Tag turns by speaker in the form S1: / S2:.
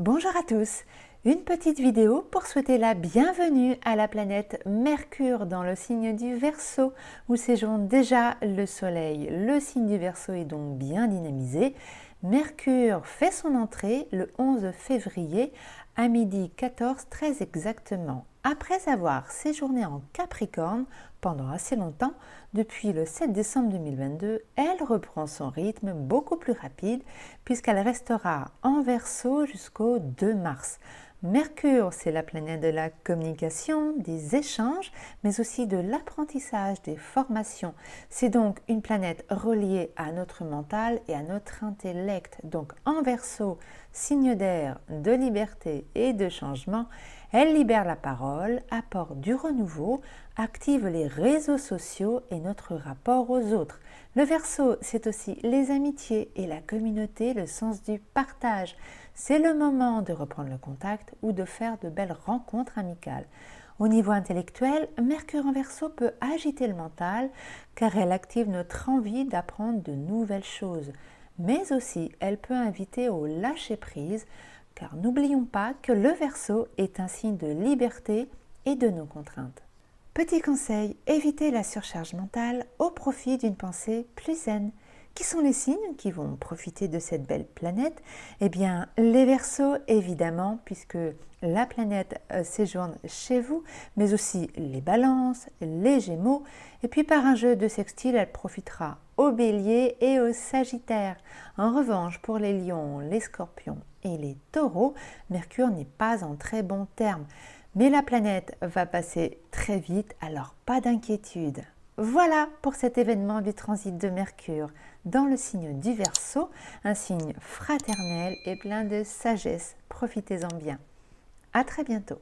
S1: Bonjour à tous, une petite vidéo pour souhaiter la bienvenue à la planète Mercure dans le signe du Verseau où séjourne déjà le Soleil. Le signe du Verseau est donc bien dynamisé. Mercure fait son entrée le 11 février à midi 14 très exactement. Après avoir séjourné en Capricorne pendant assez longtemps, depuis le 7 décembre 2022, elle reprend son rythme beaucoup plus rapide puisqu'elle restera en Verseau jusqu'au 2 mars. Mercure, c'est la planète de la communication, des échanges, mais aussi de l'apprentissage, des formations. C'est donc une planète reliée à notre mental et à notre intellect. Donc en Verseau, signe d'air, de liberté et de changement, elle libère la parole, apporte du renouveau, active les réseaux sociaux et notre rapport aux autres. Le Verseau, c'est aussi les amitiés et la communauté, le sens du partage. C'est le moment de reprendre le contact ou de faire de belles rencontres amicales. Au niveau intellectuel, Mercure en Verseau peut agiter le mental car elle active notre envie d'apprendre de nouvelles choses. Mais aussi, elle peut inviter au lâcher-prise car n'oublions pas que le Verseau est un signe de liberté et de nos contraintes. Petit conseil, évitez la surcharge mentale au profit d'une pensée plus zen. Qui sont les signes qui vont profiter de cette belle planète? Eh bien, les Verseaux, évidemment, puisque la planète séjourne chez vous, mais aussi les Balances, les Gémeaux, et puis par un jeu de sextile, elle profitera aux Béliers et aux Sagittaires. En revanche, pour les Lions, les Scorpions et les Taureaux, Mercure n'est pas en très bons termes. Mais la planète va passer très vite, alors pas d'inquiétude. Voilà pour cet événement du transit de Mercure dans le signe du Verseau, un signe fraternel et plein de sagesse. Profitez-en bien. À très bientôt.